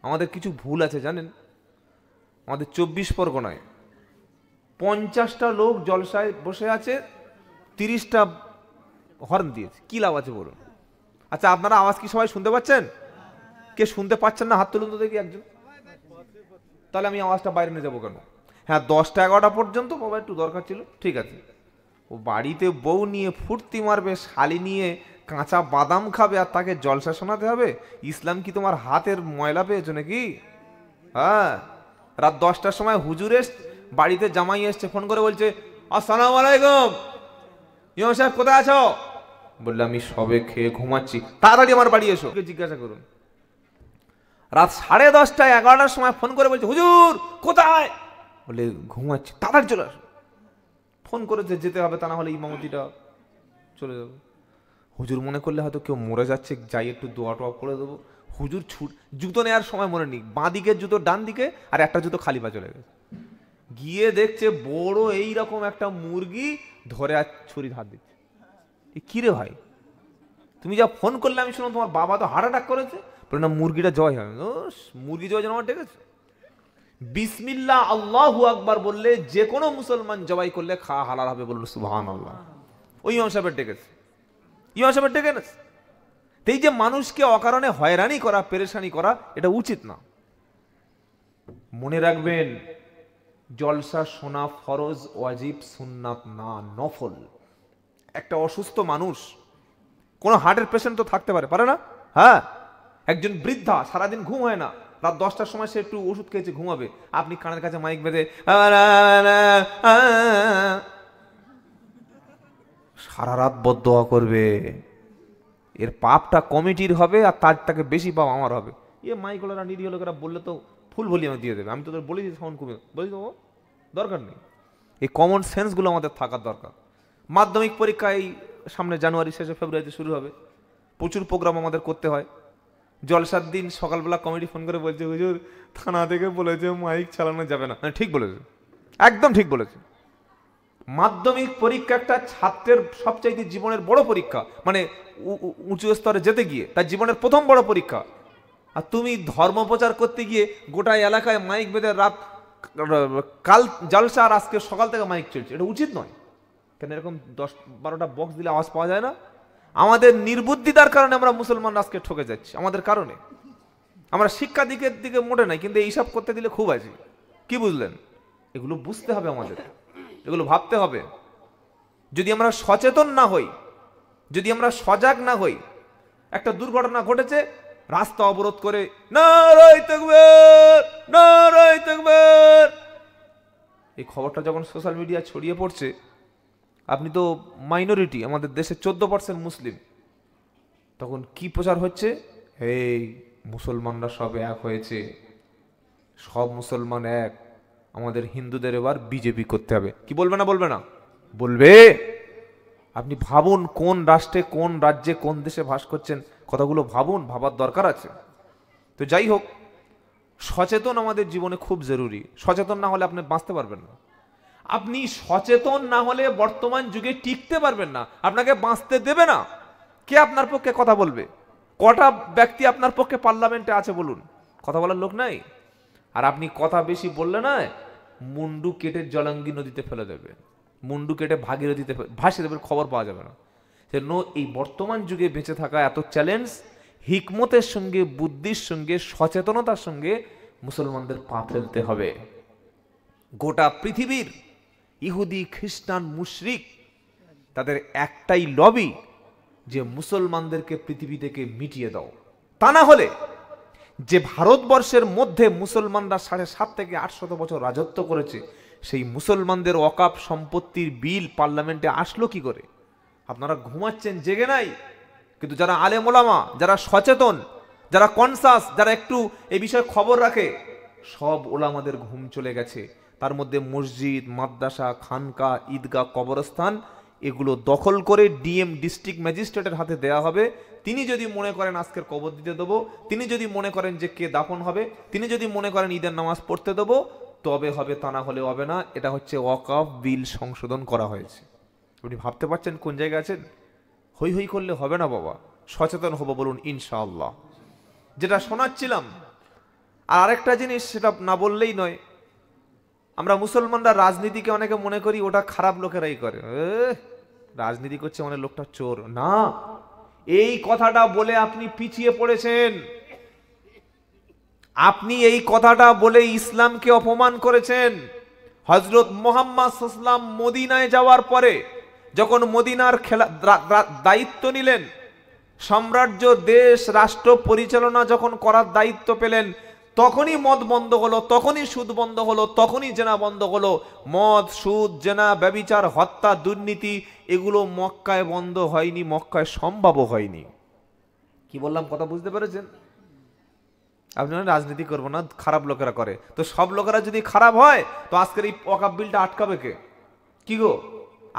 আমাদের কিছু ভুল আছে জানেন। আমাদের 24 পরগনায় 50টা লোক জলসায় বসে আছে, 30টা হর্ন দিয়েছে, কি লাভ আছে বলুন? আচ্ছা, আপনারা আওয়াজ কি সবাই শুনতে পাচ্ছেন? কে শুনতে পাচ্ছেন না হাত তুলুন তো দেখি একজন। তাহলে আমি আওয়াজটা বাইরে নিয়ে যাবো কেন? হ্যাঁ, 10টা 11টা পর্যন্ত বাবা একটু দরকার ছিল, ঠিক আছে। ও বাড়িতে বউ নিয়ে ফুর্তি মারবে, শালি নিয়ে কাঁচা বাদাম খাবে, আর তাকে জলসা শোনাতে হবে? ইসলাম কি তোমার হাতের ময়লা পেয়েছো নাকি? হ্যাঁ, রাত 10টার সময় হুজুর বাড়িতে জামাই এসছে, ফোন করে বলছে, আসসালামু আলাইকুম ইমাম সাহেব, কোথায় আছো? বললে আমি সবে খেয়ে ঘুমাচ্ছি। তাড়াতাড়ি আমার বাড়ি এসো। জিজ্ঞাসা করুন, রাত 10:30 11টার সময় ফোন করে বলছে, হুজুর কোথায়? বলে ঘুমাচ্ছি। তাড়াতাড়ি চলে আসো। ফোন করেছে যেতে হবে, তা না হলে ইমামতিটা চলে যাবে। হুজুর মনে করলে হয়তো কেউ মরে যাচ্ছে, যাই একটু দোয়া টোয়া করে দেবো। হুজুর জুতো নেওয়ার সময় মনে নেই, বাঁ দিকের জুতো ডান দিকে, আর একটা জুতো খালি পা চলে গেছে। গিয়ে দেখছে বড় এইরকম একটা মুরগি ধরে আর ছুরি হাত দিচ্ছে। কি রে ভাই, তুমি যা ফোন করলে আমি শুনলাম তোমার বাবা তো হার্ট অ্যাটাক করেছে। বলে না, মুরগিটা জয় হয়। মুরগি জয় যেন আমার ডেকেছে। বিসমিল্লাহ আল্লাহু আকবার বললে যে কোনো মুসলমান জবাই করলে খাওয়া হালাল হবে, বলুন সুবহানাল্লাহ। ওই ইমাম সাহেবের ডেকেছে, ইমাম সাহেবের ডেকে না। এই যে মানুষকে অকারণে হয়রানি করা, পেরেশানি করা, এটা উচিত না। মনে রাখবেন, জলসা শোনা ফরজ, ওয়াজিব, সুন্নাত না, নফল। একটা অসুস্থ মানুষ, কোন হার্টের পেশেন্ট তো থাকতে পারে, পারে না? হ্যাঁ, একজন বৃদ্ধা সারাদিন ঘুম হয় না, রাত 10টার সময় সে একটু ওষুধ খেয়েছে, ঘুমাবে, আপনি কানের কাছে মাইক বেঁধে সারা রাত বদদোয়া করবে, এর পাপটা কমিটির হবে, আর তাকে বেশি পাপ আমার হবে। মাইকওয়ালারা নিরীহ লোকেরা বললে তো ফুল ভলিউমে দিয়ে দেবে। আমি তোদের বলি সাউন্ড কমে, বলি তো দরকার নেই। এই কমন সেন্সগুলো আমাদের থাকার দরকার। মাধ্যমিক পরীক্ষা এই সামনে জানুয়ারি শেষে ফেব্রুয়ারিতে শুরু হবে, প্রচুর প্রোগ্রাম আমাদের করতে হয়। জলসার দিন সকালবেলা কমিটি ফোন করে বলছে, হুজুর থানা থেকে বলেছে মাইক চালানো যাবে না। ঠিক বলেছে, একদম ঠিক বলেছে। মাধ্যমিক পরীক্ষা একটা ছাত্রের সবচাইতে জীবনের বড় পরীক্ষা, মানে উঁচু স্তরে যেতে গিয়ে তার জীবনের প্রথম বড় পরীক্ষা। আর তুমি ধর্ম প্রচার করতে গিয়ে গোটা এলাকায় মাইক বেঁধে রাত কাল জলসা আর আজকে সকাল থেকে মাইক চলছে, এটা উচিত নয়। কেন এরকম 10-12টা বক্স দিলে আওয়াজ পাওয়া যায় না? আমাদের নির্বুদ্ধিতার কারণে আমরা মুসলমান আজকে ঠকে যাচ্ছি, আমাদের কারণে। আমরা শিক্ষা দিকের দিকে মোটে নাই, কিন্তু এইসব করতে দিলে খুব আছে। কি বুঝলেন? এগুলো বুঝতে হবে আমাদের, এগুলো ভাবতে হবে। যদি আমরা সচেতন না হই, যদি আমরা সজাগ না হই, একটা দুর্ঘটনা ঘটেছে, রাস্তা অবরোধ করে নারায়ে তাকবীর, নারায়ে তাকবীর, এই খবরটা যখন সোশ্যাল মিডিয়া ছড়িয়ে পড়ছে, আপনি তো মাইনরিটি, আমাদের দেশে 14% মুসলিম, তখন কি প্রচার হচ্ছে, এই মুসলমানরা সব এক হয়েছে, সব মুসলমান এক, আমাদের হিন্দুদের এবার বিজেপি করতে হবে। কি বলবে না? বলবে না? বলবে। আপনি ভাবুন, কোন রাষ্ট্রে, কোন রাজ্যে, কোন দেশে বাস করছেন, কথাগুলো ভাবুন, ভাবার দরকার আছে। তো যাই হোক, সচেতন আমাদের জীবনে খুব জরুরি। সচেতন না হলে আপনি বাঁচতে পারবেন না। আপনি সচেতন না হলে বর্তমান যুগে টিকতে পারবেন না, আপনাকে বাঁচতে দেবে না। কে আপনার পক্ষে কথা বলবে? কটা ব্যক্তি আপনার পক্ষে পার্লামেন্টে আছে বলুন? কথা বলার লোক নাই। আর আপনি কথা বেশি বললে না, মুন্ডু কেটে জলাঙ্গি নদীতে ফেলে দেবে, মুন্ডু কেটে ভাগীরথীতে ভাসিয়ে দেবে, খবর পাওয়া যাবে না। সেজন্য এই বর্তমান যুগে বেঁচে থাকা এত চ্যালেঞ্জ, হিকমতের সঙ্গে, বুদ্ধির সঙ্গে, সচেতনতার সঙ্গে মুসলমানদের পা ফেলতে হবে। গোটা পৃথিবীর ইহুদি, খ্রিস্টান, মুশরিক, তাদের একটাই লবি যে মুসলমানদেরকে পৃথিবী থেকে মিটিয়ে দাও। তা না হলে যে ভারতবর্ষের মধ্যে মুসলমানরা 750 থেকে 800 বছর রাজত্ব করেছে, সেই মুসলমানদের ওয়াকাফ সম্পত্তির বিল পার্লামেন্টে আসলো কি করে? আপনারা ঘুমাচ্ছেন, জেগে নাই। কিন্তু যারা আলেম ওলামা, যারা সচেতন, যারা কনসাস, যারা একটু এই বিষয়ে খবর রাখে, সব ওলামাদের ঘুম চলে গেছে। তার মধ্যে মসজিদ, মাদ্রাসা, খানকা, ঈদগাহ, কবরস্থান, এগুলো দখল করে ডিএম, ডিস্ট্রিক্ট ম্যাজিস্ট্রেটের হাতে দেয়া হবে। তিনি যদি মনে করেন আজকের কবর দিতে দেবো, তিনি যদি মনে করেন যে কে দাফন হবে, তিনি যদি মনে করেন ঈদের নামাজ পড়তে দেবো, তবে হবে, তা না হলে হবে না। এটা হচ্ছে ওয়াকফ বিল সংশোধন করা হয়েছে। আপনি ভাবতে পারছেন কোন জায়গায় আছেন? হই হই করলে হবে না বাবা, সচেতন হবো বলুন ইনশাআল্লাহ। যেটা শোনাচ্ছিলাম, আর আরেকটা জিনিস, সেটা না বললেই নয়, আমরা মুসলমানরা রাজনীতিকে অনেকে মনে করি ওটা খারাপ লোকেরাই করে, রাজনীতি করছে মানে লোকটা চোর। না, এই কথাটা বলে আপনি পিছিয়ে পড়েছেন, আপনি এই কথাটা বলে ইসলামকে অপমান করেছেন। হযরত মুহাম্মদ সাল্লাল্লাহু আলাইহি ওয়াসাল্লাম মদিনায় যাওয়ার পরে যখন মদিনার দায়িত্ব নিলেন, সাম্রাজ্য দেশ রাষ্ট্র পরিচালনা যখন করার দায়িত্ব পেলেন, তখনই মদ বন্ধ হলো, তখনই সুদ বন্ধ হলো, তখনই জেনা বন্ধ হলো। মদ, সুদ, জেনা, ব্যভিচার, হত্যা, দুর্নীতি এগুলো মক্কায় বন্ধ হয়নি, মক্কায় সম্ভবও হয়নি। কি বললাম, কথা বুঝতে পেরেছেন? আপনি রাজনীতি করবো না, খারাপ লোকেরা করে, তো সব লোকেরা যদি খারাপ হয় তো আজকের এই ওয়াকফ বিলটা আটকাবে কে? কি গো,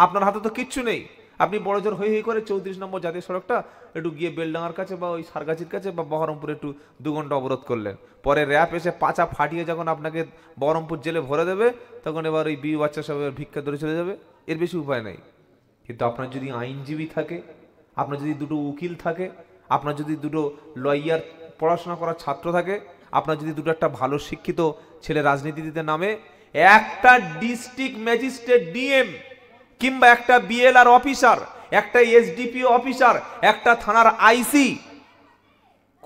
আপনার হাতে তো কিচ্ছু নেই। আপনি বড় জোর হই হই করে 34 নম্বর জাতীয় সড়কটা একটু গিয়ে বেলডাঙ্গার কাছে বা ওই সারগাছির কাছে বা বহরমপুরে একটু 2 ঘন্টা অবরোধ করলেন, পরে র্যাপ এসে পাচা ফাটিয়ে যখন আপনাকে বহরমপুর জেলে ভরে দেবে, তখন এবার ওই বিয়ে বাচ্চা সব ভিক্ষা ধরে চলে যাবে, এর বেশি উপায় নেই। কিন্তু আপনার যদি আইনজীবী থাকে, আপনার যদি দুটো উকিল থাকে, আপনার যদি দুটো লয়ার পড়াশোনা করার ছাত্র থাকে, আপনার যদি দুটো একটা ভালো শিক্ষিত ছেলে রাজনীতিতে নামে, একটা ডিস্ট্রিক্ট ম্যাজিস্ট্রেট ডিএম কিংবা একটা বিএলআর অফিসার, একটা এসডিপিও অফিসার, একটা থানার আইসি,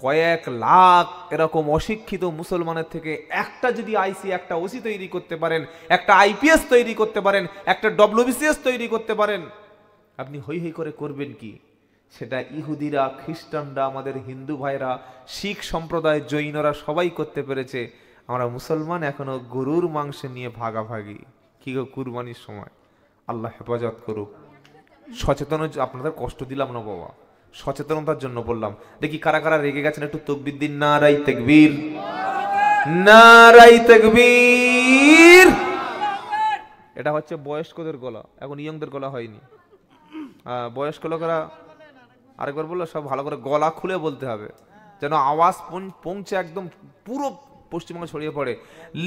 কয়েক লাখ এরকম অশিক্ষিত মুসলমানের থেকে একটা যদি আইসি, একটা ওসি তৈরি করতে পারেন, একটা আইপিএস তৈরি করতে পারেন, একটা ডব্লিউবিসিএস তৈরি করতে পারেন, আপনি হই হই করে করবেন কি? সেটা ইহুদিরা, খ্রিস্টানরা, আমাদের হিন্দু ভাইরা, শিখ সম্প্রদায়, জৈনরা সবাই করতে পেরেছে। আমরা মুসলমান এখনো গরুর মাংস নিয়ে ভাগাভাগি। কি গো, কুরবানির সময়। আল্লাহ হেফাজত করুক। সচেতন, আপনাদের কষ্ট দিলাম না বাবা, সচেতনতার জন্য বললাম। দেখি কারা কারা রেগে গেছেন, একটু তাকবীর দিন। নারাই তাকবীর, নারাই তাকবীর। এটা হচ্ছে বয়স্কদের গলা, এখন ইয়ংদের গলা হয়নি। বয়স্ক লোকেরা আরেকবার বললো, সব ভালো করে গলা খুলে বলতে হবে, যেন আওয়াজ পৌঁছে একদম পুরো পশ্চিমবঙ্গে ছড়িয়ে পড়ে।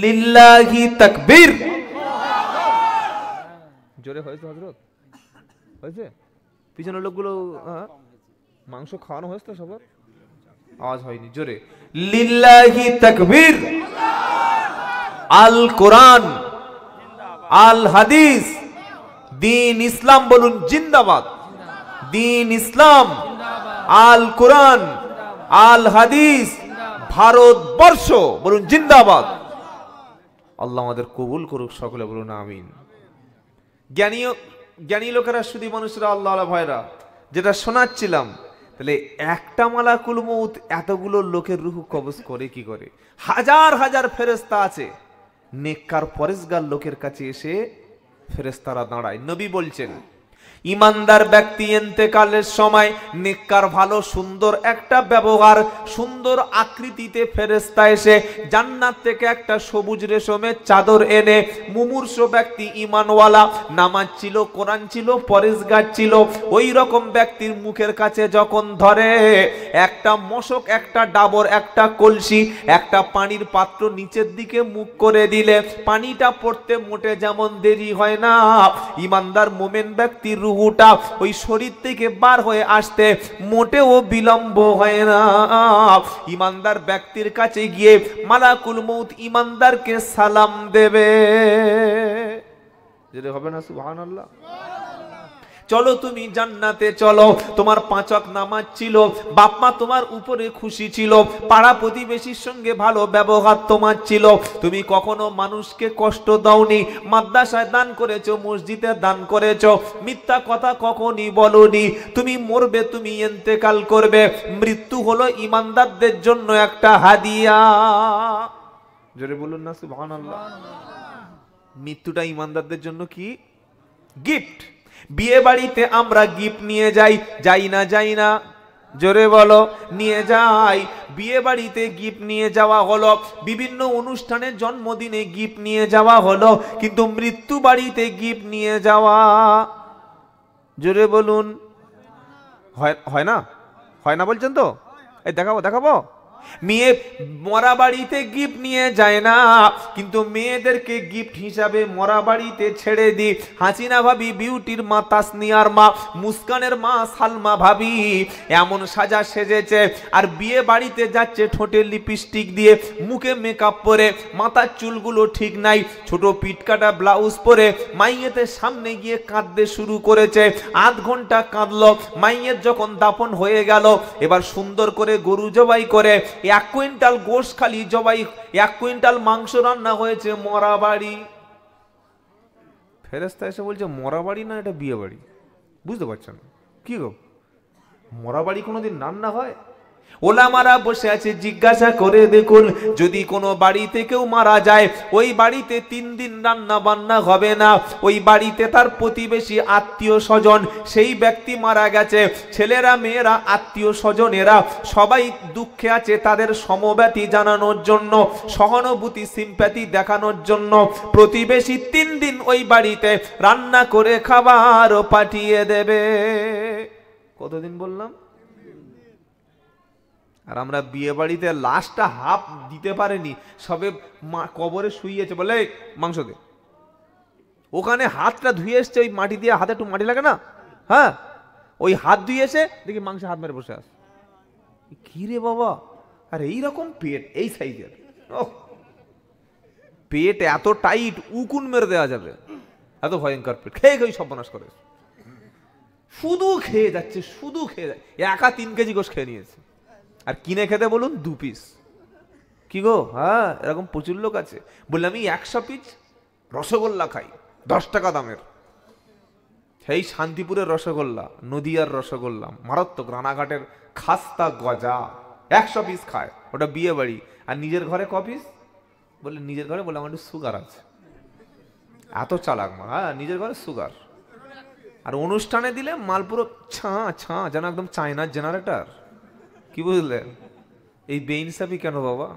লিল্লাহি তাকবীর। জোরে হয়েছে হযরত? হয়েছে? পিছনের লোকগুলো মাংস খাওয়ানো হয়েছে তো সবার? আওয়াজ হয়নি, জোরে। লিল্লাহি তাকবীর। আল কোরআন, আল হাদিস, দ্বীন ইসলাম বলুন জিন্দাবাদ। দ্বীন ইসলাম, আল কোরআন, আল হাদিস, ভারতবর্ষ বলুন জিন্দাবাদ। আল্লাহ আমাদের কবুল করুক, সকলে বলুন আমিন। জ্ঞানী লোকেরা, শুধু মানুষরা, আল্লাহ ভাইরা, যেটা শোনাচ্ছিলাম, তাহলে একটা মালাকুল মউত এতগুলো লোকের রূহ কবজ করে কি করে? হাজার হাজার ফেরেশতা আছে, নেককার পরেশগার লোকের কাছে এসে ফেরেশতারা দাঁড়ায়। নবী বলছেন, ইমানদার ব্যক্তি ইন্তেকালের সময় নেককার ভালো সুন্দর একটা ব্যবহার, সুন্দর আকৃতিতে ফেরেশতা এসে জান্নাত থেকে একটা সবুজ রেশমের চাদর এনে, মুমূর্ষ ব্যক্তি ঈমানওয়ালা, নামাজ ছিল, কোরআন ছিল, পরেশগার ছিল, ওই রকম ব্যক্তির মুখের কাছে যখন ধরে, একটা মশক, একটা ডাবর, একটা কলসি, একটা পানির পাত্র নিচের দিকে মুখ করে দিলে পানিটা পড়তে মোটে যেমন দেরি হয় না, ইমানদার মোমেন ব্যক্তির রূহটা ওই শরীর থেকে বার হয়ে আসতে মোটেও বিলম্ব হয় না। ইমানদার ব্যক্তির কাছে গিয়ে মালাকুল মউত ইমানদারকে সালাম দেবে। যেটা হবে না, সুবহানাল্লাহ। চলো তুমি জান্নাতে চলো, তোমার 5 ওয়াক্ত নামাজ ছিল, বাপ মা তোমার উপরে খুশি ছিল, পাড়া প্রতিবেশীর সঙ্গে ভালো ব্যবহার তোমার ছিল, তুমি কখনো মানুষকে কষ্ট দাওনি, মাদ্রাসায় দান করেছো, মসজিদে দান করেছো, মিথ্যা কথা কখনই বলনি, তুমি মরবে, তুমি ইন্তেকাল করবে, মৃত্যু হলো ইমানদারদের জন্য একটা হাদিয়া। জোরে বলুন না সুবহানাল্লাহ। মৃত্যুটা ইমানদারদের জন্য কি গিফট। বিয়ে বাড়িতে আমরা গিফট নিয়ে যাই, যাই না? যাই না? জোরে বলো, নিয়ে যাই। বিয়ে বাড়িতে গিফট নিয়ে যাওয়া হলো, বিভিন্ন অনুষ্ঠানে, জন্মদিনে গিফট নিয়ে যাওয়া হলো, কিন্তু মৃত্যু বাড়িতে গিফট নিয়ে যাওয়া, জোরে বলুন, হয় না? হয় না বলছেন তো? এই দেখাবো দেখাবো, মেয়ে মরা বাড়িতে গিফট নিয়ে যায় না, কিন্তু মেয়েদেরকে গিফট হিসাবে মরা বাড়িতে ছেড়ে দি। হাসিনা ভাবি বিউটির মা, তাসনিয়ার মা, মুস্কানের মা সালমা ভাবি এমন সাজা সেজেছে, আর বিয়ে বাড়িতে যাচ্ছে ঠোঁটে লিপস্টিক দিয়ে, মুখে মেকআপ পরে, মাথার চুলগুলো ঠিক নাই, ছোট পিটকাটা ব্লাউজ পরে মাইয়েতের সামনে গিয়ে কাঁদতে শুরু করেছে। আধ ঘন্টা কাঁদলো। মাইয়ের যখন দাফন হয়ে গেল, এবার সুন্দর করে গরু জবাই করে 1 কুইন্টাল গোশ খালি জবাই, 1 কুইন্টাল মাংস রান্না হয়েছে মরা বাড়ি। ফেরেশতা এসে বলছে মরা বাড়ি না, এটা বিয়ে বাড়ি। বুঝতে পারছেন কি গো, মরা বাড়ি কোনোদিন রান্না হয়? ওলামারা বসে আছে, জিজ্ঞাসা করে দেখুন, যদি কোনো বাড়িতে কেউ মারা যায়, ওই বাড়িতে 3 দিন রান্না বান্না হবে না। ওই বাড়িতে তার প্রতিবেশী, আত্মীয় স্বজন, সেই ব্যক্তি মারা গেছে, ছেলেরা মেয়েরা আত্মীয় স্বজনেরা সবাই দুঃখে আছে, তাদের সমব্যথী জানানোর জন্য, সহানুভূতি সিম্প্যাথি দেখানোর জন্য প্রতিবেশী 3 দিন ওই বাড়িতে রান্না করে খাবার পাঠিয়ে দেবে। কতদিন বললাম? আর আমরা বিয়ে বাড়িতে লাশটা হাফ দিতে পারেনি, সবে কবরে শুইয়েছে, বলে মাংস দে। ওখানে হাতটা ধুয়ে এসছে, ওই মাটি দিয়ে হাতে একটু মাটি লাগে না, হ্যাঁ, ওই হাত ধুয়ে এসে দেখি মাংসে হাত মেরে বসে আস। কি রে বাবা, আর এইরকম পেট, এই সাইজের পেট, এত টাইট উকুন মেরে দেওয়া যাবে, এত ভয়ঙ্কর পেট। খেয়ে খেয়ে সর্বনাশ করে, শুধু খেয়ে যাচ্ছে, শুধু খেয়ে যাচ্ছে। একা 3 কেজি গোশ খেয়ে নিয়েছে, আর কিনে খেতে বলুন 2 পিস। কি গো, হ্যাঁ, এরকম প্রচুর লোক আছে। বললাম আমি 100 পিস রসগোল্লা খাই, 10 টাকা দামের। সেই শান্তিপুরের রসগোল্লা, নদিয়ার রসগোল্লা মারাত্মক, রানাঘাটের খাস্তা গজা 100 পিস খায়, ওটা বিয়ে বাড়ি। আর নিজের ঘরে ক পিস? বলে নিজের ঘরে, বলে আমার একটু সুগার আছে। এত চালাক মা, হ্যাঁ, নিজের ঘরে সুগার। আর অনুষ্ঠানে দিলে মাল পুরো ছা যেন একদম চায়নার জেনারেটর। কি বুঝলেন? এই বেইনসাফি কেন বাবা?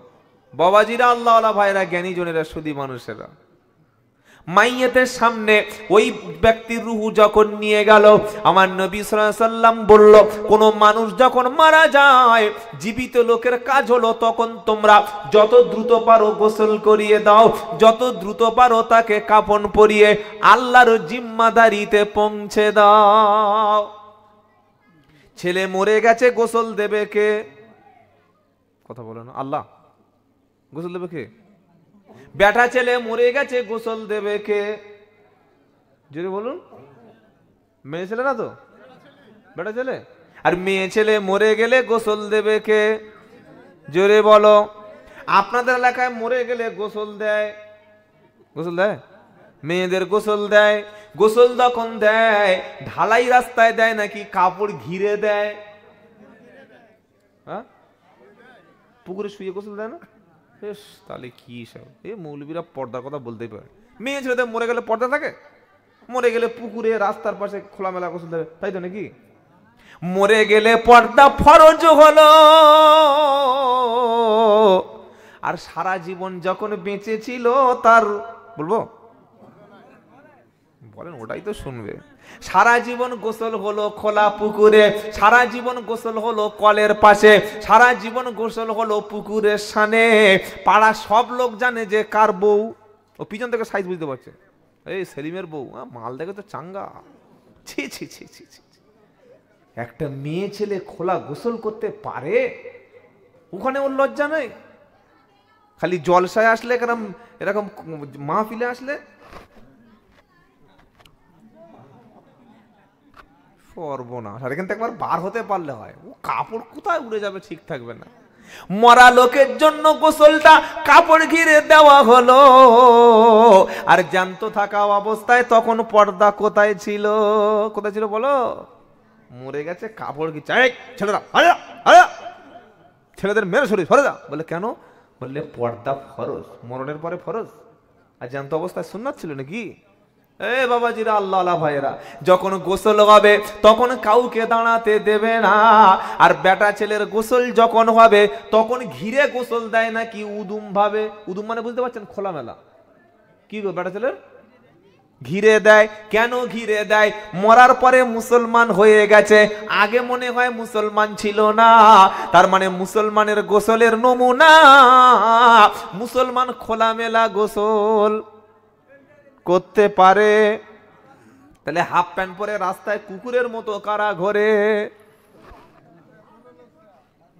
বাবাজিরা, আল্লাহওয়ালা ভাইরা, জ্ঞানী জনেরা, সুধী মানুষেরা, মাইয়েতের সামনে ওই ব্যক্তির রুহু যখন নিয়ে গেল, আমার নবী সাল্লাল্লাহু আলাইহি সাল্লাম বলল, কোন মানুষ যখন মারা যায়, জীবিত লোকের কাজ হলো তখন তোমরা যত দ্রুত পারো গোসল করিয়ে দাও, যত দ্রুত পারো তাকে কাফন পরিয়ে আল্লাহর জিম্মাদারিতে পৌঁছে দাও। ছেলে মরে গেছে, গোসল দেবে কে? কথা বলো না, আল্লাহ। গোসল দেবে কে? বেটা ছেলে মরে গেছে, গোসল দেবে কে? জোরে বলুন। মেয়ে ছেলে না তো, বেটা ছেলে। আর মেয়ে ছেলে মরে গেলে গোসল দেবে কে? জোরে বলো। আপনাদের এলাকায় মরে গেলে গোসল দেয়? গোসল দেয়? মেয়েদের গোসল দেয়। গোসল যখন দেয়, ঢালাই রাস্তায় দেয় নাকি কাপড় ঘিরে দেয়? হ্যাঁ, পুকুরে শুয়ে গোসল দেয় না? বেশ, তাহলে কি সব এই মৌলবীরা পর্দার কথা বলতেই পারে। মেয়ে ছেলেদের মরে গেলে পর্দা থাকে? মরে গেলে পুকুরে, রাস্তার পাশে খোলামেলা গোসল দেবে, তাই তো নাকি? মরে গেলে পর্দা ফরজ হলো। আর সারা জীবন যখন বেঁচে ছিল তার, বলবো বলেন, ওটাই তো শুনবে। সারা জীবন গোসল হলো খোলা পুকুরে, সারা জীবন গোসল হলো কলের পাশে, সারা জীবন গোসল হলো পুকুরের সামনে। পাড়া সব লোক জানে যে কার বউ। ও পিছন থেকে সাইজ বুঝতে পারছে, এই সেলিমের বউ, মাল দেখে তো চাঙ্গা। ছি ছি ছি ছি ছি। একটা মেয়ে ছেলে খোলা গোসল করতে পারে? ওখানে ওর লজ্জা নেই? খালি জলসায় আসলে, এরকম মাহফিলে আসলে সর্বনাশ। আর এখান থেকে একবার বার হতে পারলে হয়, ও কাপড় কোথায় উড়ে যাবে ঠিক থাকবে না। মরা লোকের জন্য গোসলটা কাপড় ঘিরে দেওয়া হলো। আর জ্যান্ত থাকা অবস্থায় তখন পর্দা কোথায় ছিল? কোথায় ছিল বলো? মরে গেছে, কাপড় কি চাই? ছেলেরা ছেলেদের মেরে সরে সরে যা। বলে কেন? বললে পর্দা ফরজ, মরণের পরে ফরজ। আর জ্যান্ত অবস্থায় সুন্নাত ছিল নাকি? এ বাবাজিরা, আল্লাহ ভাইয়েরা, যখন গোসল হবে তখন কাউকে দাঁড়াতে দেবে না। আর বেটা ছেলের গোসল যখন হবে তখন ঘিরে গোসল দেয় নাকি উদুম ভাবে? উদুম মানে বুঝতে পারছেন? খোলামেলা। কি গো বেটা ছেলের ঘিরে দেয়। কেন ঘিরে দেয়? মরার পরে মুসলমান হয়ে গেছে, আগে মনে হয় মুসলমান ছিল না, তার মানে মুসলমানের গোসলের নমুনা। মুসলমান খোলামেলা গোসল করতে পারে। তাহলে হাফ প্যান্ট পরে রাস্তায় কুকুরের মতো কারা ঘোরে?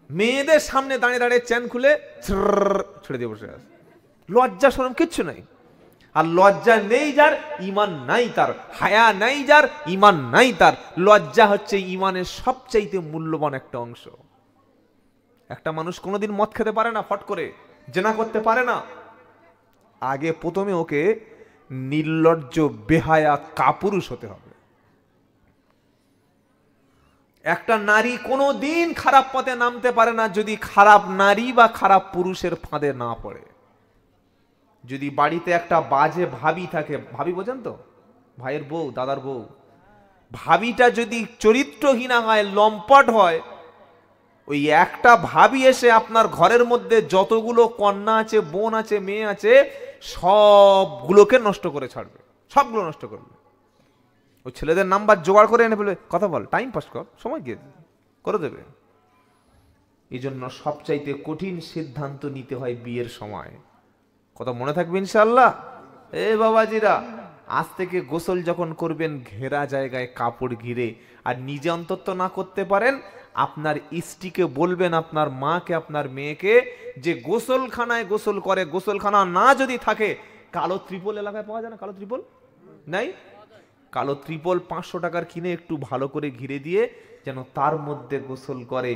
মেয়েদের সামনে দাঁড়িয়ে দাঁড়িয়ে চেন খুলে ছেড়ে দিয়ে বসে আছে, লজ্জা শরম কিচ্ছু নাই। আর লজ্জা নেই যার, ঈমান নাই তার। হায়া নাই যার, ঈমান নাই তার। লজ্জা হচ্ছে ঈমানের সবচাইতে মূল্যবান একটা অংশ। একটা মানুষ কোনোদিন মদ খেতে পারে না, ফট করে জেনা করতে পারে না, আগে প্রথমে ওকে নির্লজ্জ বেহায়া কাপুরুষ হতে হবে। একটা নারী কোনোদিন খারাপ পথে নামতে পারে না যদি খারাপ নারী বা খারাপ পুরুষের ফাঁদে না পড়ে। যদি বাড়িতে একটা বাজে ভাবি থাকে, ভাবি বোঝেন তো, ভাইয়ের বউ, দাদার বউ, ভাবিটা যদি চরিত্রহীনা হয়, লম্পট হয়, ওই একটা ভাবি এসে আপনার ঘরের মধ্যে যতগুলো কন্যা আছে, বোন আছে, মেয়ে আছে, সবগুলোকে নষ্ট করে ছাড়বে, সবগুলো নষ্ট করবে। ওই ছেলেদের নাম্বার জোগাড় করে এনে বলে কথা বল, টাইম পাস কর, সময় গিয়ে করে দেবে। এই জন্য সবচাইতে কঠিন সিদ্ধান্ত নিতে হয় বিয়ের সময়। কথা মনে থাকবে ইনশাআল্লাহ। এ বাবাজিরা, আজ থেকে গোসল যখন করবেন ঘেরা জায়গায় কাপড় ঘিরে, আর নিজে অন্তত না করতে পারেন, আপনার স্ত্রীকে বলবেন, আপনার মাকে, আপনার মেয়েকে, যে গোসলখানায় গোসল করে, গোসলখানা না যদি থাকে, কালো ত্রিপল এলাকায় পাওয়া যায় না? কালো ত্রিপল নাই? কালো ত্রিপল 500 টাকার কিনে একটু ভালো করে ঘিরে দিয়ে যেন তার মধ্যে গোসল করে।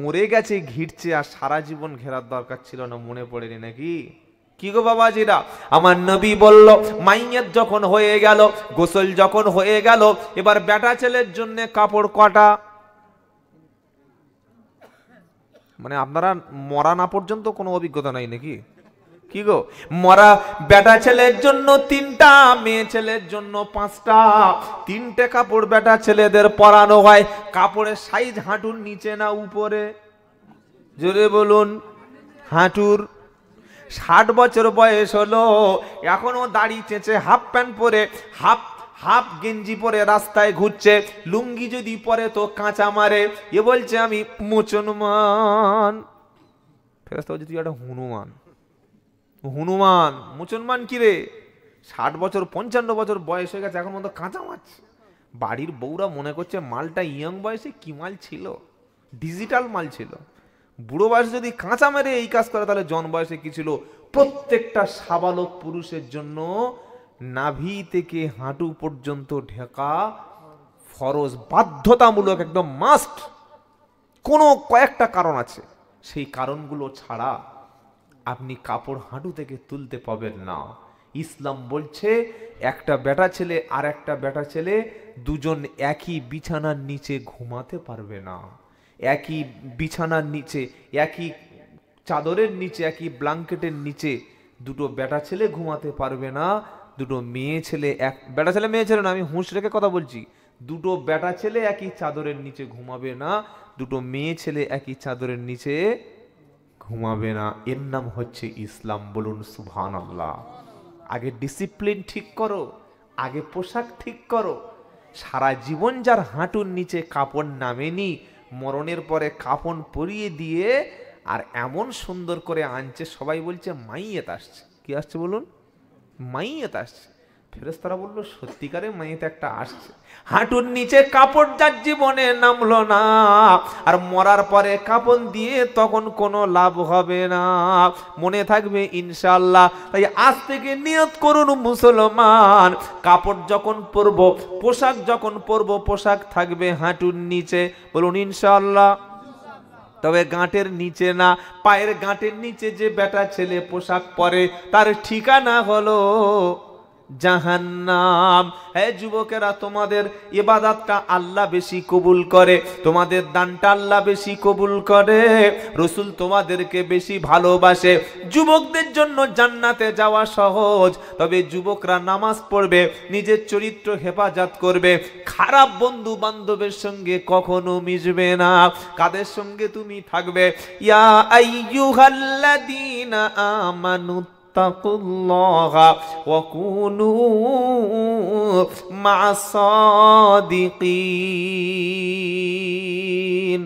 মরে গেছে ঘিরছে, আর সারা জীবন ঘেরার দরকার ছিল না, মনে পড়েনি নাকি? কি গো বাবাজিরা, আমার নবী বলল, মাইয়াত যখন হয়ে গেল, গোসল যখন হয়ে গেল, এবার বেটা ছেলের জন্য কাপড় কটা? মানে আপনারা মরা না পর্যন্ত কোনো অভিজ্ঞতা নাই নাকি? কি গো, মরা বেটা ছেলের জন্য 3টা, মেয়ে ছেলের জন্য 5টা। 3টে কাপড় বেটা ছেলেদের পরানো হয়। কাপড়ের সাইজ হাঁটুর নিচে না উপরে? জোরে বলুন। হাঁটুর। 60 বছর বয়স হলো, এখনো দাড়ি চেঁচে, হাফ প্যান্ট পরে, হাফ গেঞ্জি পরে রাস্তায় ঘুরছে। লুঙ্গি যদি পরে তো কাঁচা মারে। এ বলছে আমি মুসলমান। ফেরেশতা বলছে তুই একটা হনুমান। হনুমান মুসলমান কি রে? 60 বছর 55 বছর বয়স হয়ে গেছে, এখন মতো কাঁচা মারছে। বাড়ির বউরা মনে করছে মালটা ইয়ং বয়সে কি মাল ছিল, ডিজিটাল মাল ছিল। বুড়ো বয়সে যদি কাঁচা মেরে এই কাজ করে, তাহলে জন বয়সে কি ছিল? প্রত্যেকটা সাবালক পুরুষের জন্য নাভি থেকে হাঁটু পর্যন্ত ঢাকা ফরজ, বাধ্যতামূলক, একদম মাস্ট। কোনো কয়েকটা কারণ আছে, সেই কারণগুলো ছাড়া আপনি কাপড় হাঁটু থেকে তুলতে পাবেন না। ইসলাম বলছে একটা বেটা ছেলে আর একটা বেটা ছেলে দুজন একই বিছানার নিচে ঘুমাতে পারবে না। একই বিছানার নিচে, একই চাদরের নিচে, একই ব্ল্যাঙ্কেটের নিচে দুটো বেটা ছেলে ঘুমাতে পারবে না। দুটো মেয়ে ছেলে, এক বেটা ছেলে মেয়ে ছেলে না, আমি হুঁশ রেখে কথা বলছি। দুটো বেটা ছেলে একই চাদরের নিচে ঘুমাবে না, দুটো মেয়ে ছেলে একই চাদরের নিচে ঘুমাবে না। এর নাম হচ্ছে ইসলাম। বলুন সুবহানাল্লাহ। আগে ডিসিপ্লিন ঠিক করো, আগে পোশাক ঠিক করো। সারা জীবন যার হাঁটুর নিচে কাপড় নামেনি, মরণের পরে কাফন পরিয়ে দিয়ে আর এমন সুন্দর করে আনছে, সবাই বলছে মাইয়াত আসছে। কি আসছে বলুন? মাইয়াত আসছে। ফেরেশতারা বলল সত্যিকারে মাইয়াত একটা আসছে। হাঁটুর নিচে কাপড় যার জীবনে নামলো না, আর মরার পরে কাফন দিয়ে তখন কোনো লাভ হবে না, মনে থাকবে ইনশাআল্লাহ। তাই আজ থেকে নিয়ত করুন মুসলমান, কাপড় যখন পরব, পোশাক যখন পরব, পোশাক থাকবে হাঁটুর নিচে। বলুন ইনশাআল্লাহ। তবে গাঁটের নিচে না, পায়ের গাঁটের নিচে যে বেটা ছেলে পোশাক পরে, তার ঠিকানা হলো জাহান্নাম। হে যুবকেরা, তোমাদের ইবাদতটা আল্লাহ বেশি কবুল করে, তোমাদের দানটা আল্লাহ বেশি কবুল করে, রাসূল তোমাদেরকে বেশি ভালোবাসে। যুবকদের জন্য জান্নাতে যাওয়া সহজ, তবে যুবকরা নামাজ পড়বে, নিজের চরিত্র হেফাজত করবে, খারাপ বন্ধু বান্ধবের সঙ্গে কখনো মিশবে না। কাদের সঙ্গে তুমি থাকবে? ইয়া আইয়ুহাল্লাযীনা আমানু তাকুল্লাহা ওয়া কুনু মা'আস সাদিকিন।